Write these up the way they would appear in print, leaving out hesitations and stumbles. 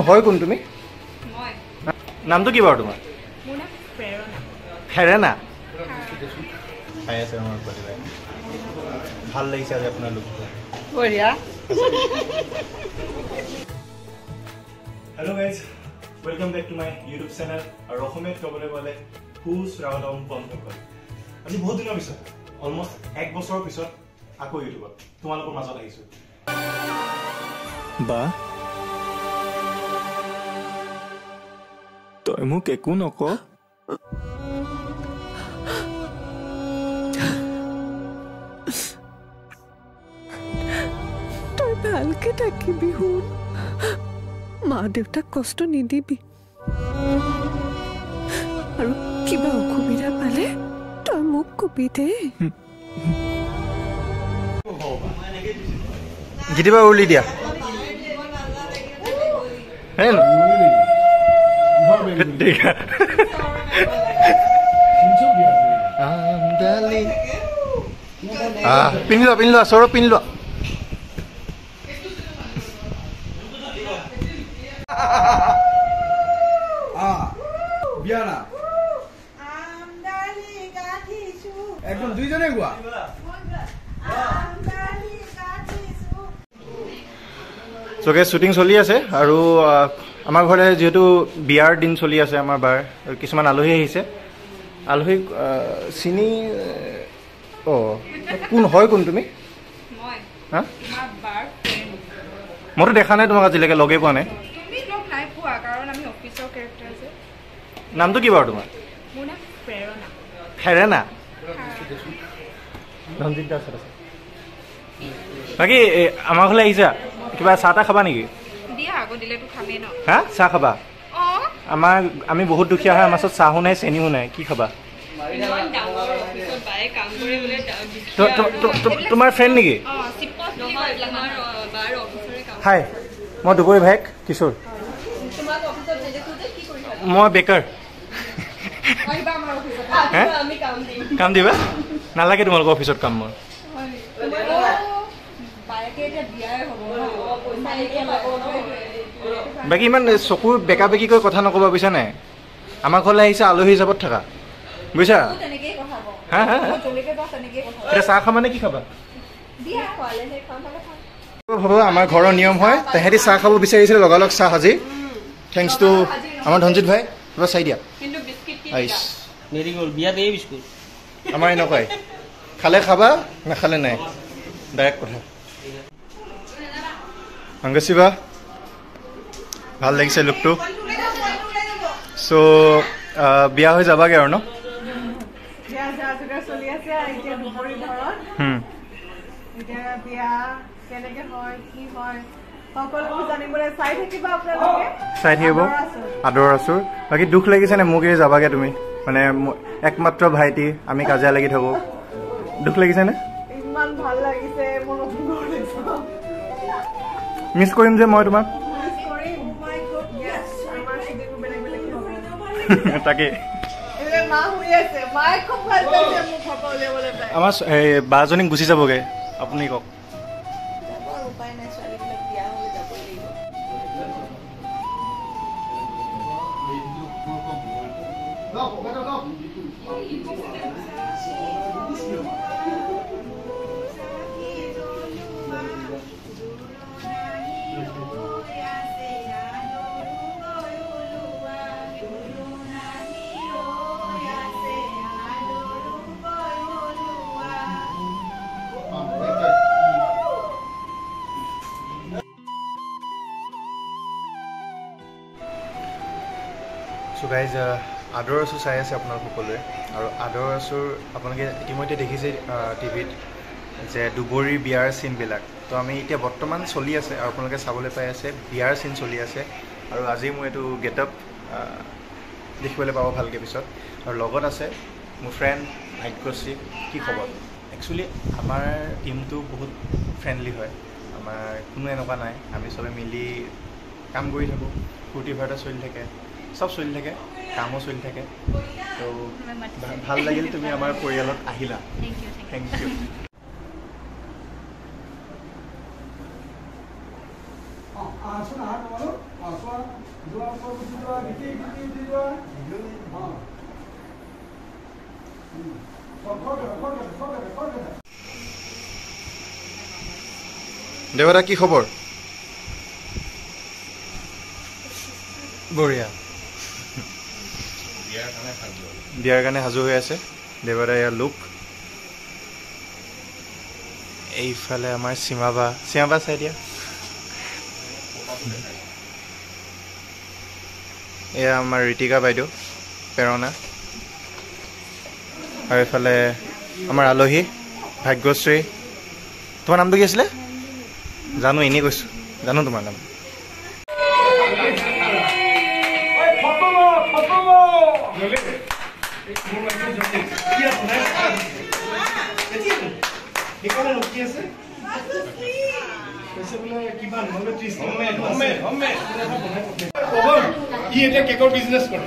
হয় কোন তুমি? মই নামটো কি বাৰু তোমাৰ? মোৰ নাম প্ৰেৰণা। ফেৰেনা খাই আছে আমাৰ প্ৰতিভাই। ভাল লাগিছে আজি আপোনাৰ লুকটো। বঢ়িয়া। Hello' guys, welcome back to my YouTube channel. আৰু অসমীয়াত ক'বলৈ গ'লে সুস্বাগতম বন্ধুসকল। আজি বহুত দিনৰ পিছত, অলমষ্ট 1 বছৰৰ পিছত আকৌ ইউটিউবত তোমালোকৰ মাজত আহিছোঁ। বা তই মোক একো নক? তই ভালকে থাকিবি শুন, মা দেউতাক কষ্ট নিদিবি, আৰু কিবা অসুবিধা পালে তই মোক কবি দে। গীতিবা উৰুলি দিয়া। পিন্ধি লোৱা সৌৰভ, পিন্ধি লোৱা। একদম দুইজনে গোৱা। চকে শ্বুটিং চলি আছে আৰু আমাৰ ঘৰতে যিহেতু বিয়াৰ দিন চলি আছে আমাৰ বাৰ, কিছুমান আলহী আহিছে। আলহীক চিনি কোন হয় কোন তুমি? মই হা? তোমাৰ বাৰ ফ্ৰেণ্ড। মইতো দেখা নাই তোমাক আজিলৈকে, লগেই পোৱা নাই। তুমি লগ নাই পোৱা কাৰণ আমি অফিচৰ কেৰেক্টাৰ যে। নামটো কি বাৰু তোমাৰ? মোৰ নাম প্ৰেৰণা। ফেৰেনা ধনজিত দাস আছে। বাকী আমাৰ ঘৰলৈ আহিছা, কিবা চাহ তাহ খাবা নেকি? দিয়া আকৌ দিলেতো খামেই ন। হা, চাহ খাবা? অঁ, আমি বহুত দুখীয়া হয়, আমাৰ ওচৰত চাহো নাই চেনিও নাই, কি খাবা? ইমান ডাঙৰ অফিচত বায়ে কাম কৰে বোলে। তোমাৰ ফ্ৰেণ্ড নেকি? অঁ, চিপত নহয়, তোমাৰ বাৰ অফিচৰে কাম। হাই, মই দুবৰী ভাইক কিশোৰ। তোমাক অফিচত নেদেখো যে কি কৰিবা? মই বেকাৰ। আহিবা আমাৰ অফিচত, হে? আমি কাম দিম। কাম দিবা? নালাগে তোমালোকৰ অফিচত কাম মোৰ। বায়েকে এতিয়া বিয়াই হ'ব ন, পইচা এতিয়া পাব। বাকী ইমান চকুৰ বেকা বেকি কৰি কথা নক'বা, বুজিছা নাই? আমাৰ ঘৰলৈ আহিছে আলহী হিচাপত থাকা, বুজিছা? তেনেকেই কথা কওঁ। হা হা, জলকে যাওঁ তেনেকেই কথা এতিয়া চাহ খাবা নে কি খাবা? দিয়া খোৱালে সেই খাম পালে খাম। ভাবো আমাৰ ঘৰৰ নিয়ম হয়, তেহেঁতি চাহ খাব বিচাৰিছিলে, লগালগ চাহ সাজি। থেংকছ টু আমাৰ ধনজিত ভাই, কিবা চাই দিয়া। কিন্তু বিস্কিট কি আইচ মেৰি গ'ল বিয়াত এই বিস্কুট। আমাৰ এনেকুৱাই, খালে খাবা, নাখালে নাই, ডাইৰেক্ট কথা। অংগশিবা, ভাল লাগিছে লুকটো। চ' বিয়া হৈ যাবাগে আৰু ন? চলি আছে এতিয়া দুবৰী ঘৰত। এতিয়া বিয়া কেনেকে হয়, কি হয়, সকলোবোৰ জানিবলৈ চাই থাকিবা আপোনালোকে। চাই থাকিব, আদৰ আছো। বাকী দুখ লাগিছে নে মোক এৰি যাবাগে তুমি? মানে একমাত্ৰ ভাইটি, আমি কাজিয়া লাগি থাকো, দুখ লাগিছে নে? ইমান ভাল লাগিছে, মোৰ নতুন ঘৰ দেখিছো। মিছ কৰিম যে মই তোমাক। তাকে আমাৰ বাজনীক গুচি যাবগে, আপুনি কওক। উপায় নাই, ছোৱালীবিলাক বিয়া হলে যাবই চ' গাইজ, আদৰ আচু চাই আছে আপোনালোক সকলোৱে, আৰু আদৰ আচুৰ আপোনালোকে ইতিমধ্যে দেখিছে টিভিত যে দুবৰীৰ বিয়াৰ চিনবিলাক। তো আমি এতিয়া বৰ্তমান চলি আছে আৰু আপোনালোকে চাবলৈ পাই আছে বিয়াৰ চিন চলি আছে। আৰু আজি মোৰ এইটো গেটআপ দেখিবলৈ পাব ভালকৈ পিছত। আৰু লগত আছে মোৰ ফ্ৰেণ্ড ভাগ্যশ্ৰী। কি খবৰ? একচুৱেলি আমাৰ টিমটো বহুত ফ্ৰেণ্ডলি হয়, আমাৰ কোনো এনেকুৱা নাই, আমি চবে মিলি কাম কৰি থাকোঁ, ফূৰ্তি ফাৰ্তা চলি থাকে, চব চলি থাকে, কামো চলি থাকে। তো ভাল লাগিল তুমি আমাৰ পৰিয়ালত আহিলা, থেংক ইউ। আসুন দেৱতা কি খবৰ? বঢ়িয়া। বিয়াৰ কাৰণে সাজু হৈ আছে দেৱতা। ইয়াৰ লুক। এইফালে আমাৰ সীমাবা চাই দিয়া। এয়া আমাৰ ঋতিকা বাইদেউ প্ৰেৰণা। আৰু এইফালে আমাৰ আলহী ভাগ্যশ্ৰী। তোমাৰ নামটো কি আছিলে? জানো, এনেই কৈছোঁ, জানো তোমাৰ নাম। কেকৰ বিজনেছ কৰে।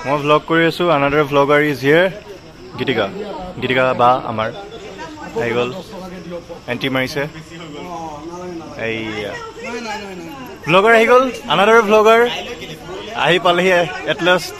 মই ভ্লগ কৰি আছোঁ। আনাদাৰ ভ্লগাৰ ইজ হিয়াৰ। গীতিকা বা আমাৰ আহি গ'ল, এণ্ট্ৰি মাৰিছে। এইয়া ভ্লগাৰ আহি গ'ল, আনাদাৰ ভ্লগাৰ আহি পালেহি এট লাষ্ট।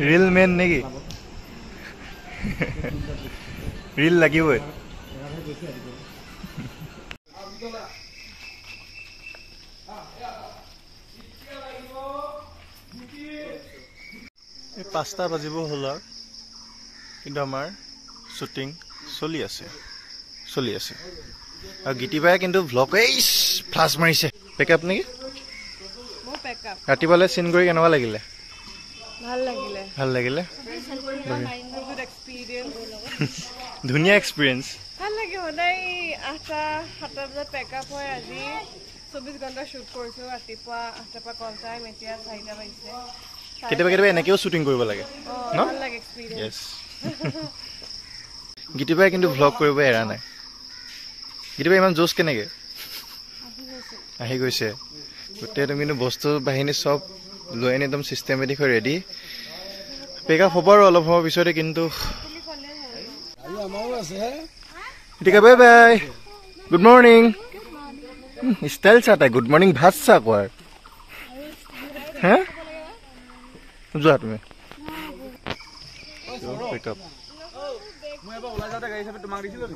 रील मेन नेকি रील লাগিবই এই 5টা বাজিব হল কিন্তু আমাৰ শুটিং চলি আছে আৰু গীতিবাই কিন্তু ভ্লগ ফ্লাশ মাৰিছে পেকআপ নেকি মো পেকআপ ৰাতিবালে সিন কৰি কেনেকুৱা লাগিলে ভাল লাগিলে গুড এক্সপেৰিয়েন্স ধুনীয়া এক্সপেৰিয়েন্স ভাল লাগে সদায় 8টা 7টা বজাত পেকআপ হয় আজি 24 ঘণ্টা শ্বুট কৰিছোঁ ৰাতিপুৱা 8টাৰ পৰা কল টাইম এতিয়া 4টা বাজিছে কেতিয়াবা এনেকেও শ্বুটিং কৰিব লাগে ন ভাল লাগে এক্সপেৰিয়েন্স ইয়েছ গীতিবাই কিন্তু ভ্লগ কৰিব এৰা নাই গীতিবাই ইমান জোচ কেনেকে আহি গৈছে গোটেই তুমি কিন্তু বস্তু বাহিনী চব লৈ আনি একদম চিষ্টেমেটিক হৈ ৰেডি পেক আপ হ'ব আৰু অলপ সময় পিছতে কিন্তু Gitika bye bye good morning style চা তাই গুড মৰ্ণিং ভাত চা কোৱাৰ হে যোৱা তুমি পেক আপ মই এবাৰ ওলাই যাওঁতে গাড়ী হিচাপে তোমাক দিছিলোঁ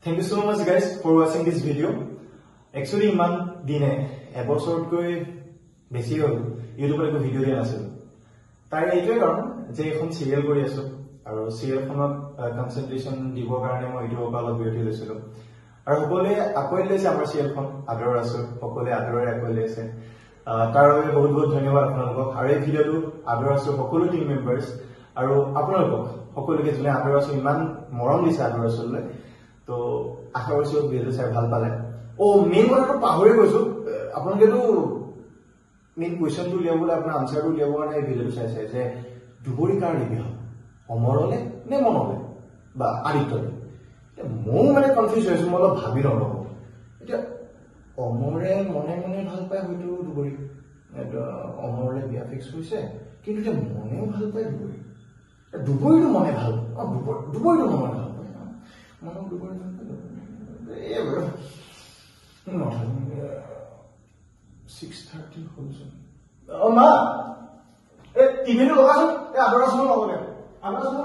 Thank you so much guys for watching this video. Actually iman dine eborsortkoi beshi hol YouTube ko video dia nasil. Tai eitoi karon je ekhon serial kori aso aru serial khonot concentration dibo karone moi video pa log video lesilo. Aru hokole akoile je amar serial khon ador aso hokole adore akoile ase. Tar hobe bahut bahut dhanyabad apnalok aru ei video tu ador aso hokolo team members aru apnalok hokoloke june ador aso iman morom dise ador asole. তো আশা কৰিছো ভিডিঅ'টো চাই ভাল পালে ও main কথাটো পাহৰি গৈছো আপোনালোকেতো মেইন কোৱেশ্চনটো উলিয়াবলৈ আপোনাৰ আনসাৰটো উলিয়াবৰ কাৰণে এই ভিডিঅ'টো চাইছে যে দুবৰি কাৰ বিয়া অমৰলে নে মনলে বা আদিত্যলে মই মানে কনফিউজ হৈছো মই অলপ ভাবি লওঁ এতিয়া অমৰে মনে মনে ভাল পায় হয়তো দুবৰি অমৰলে বিয়া ফিক্স হৈছে কিন্তু এতিয়া মনেও ভাল পায় দুবৰি দুবৰিটো মনে ভাল দুবৰিটো মনে ভাল Mano do guarda. Eu. Não. 6:30 hoje. Oh, ma. TV no local, é a próxima hora. A próxima.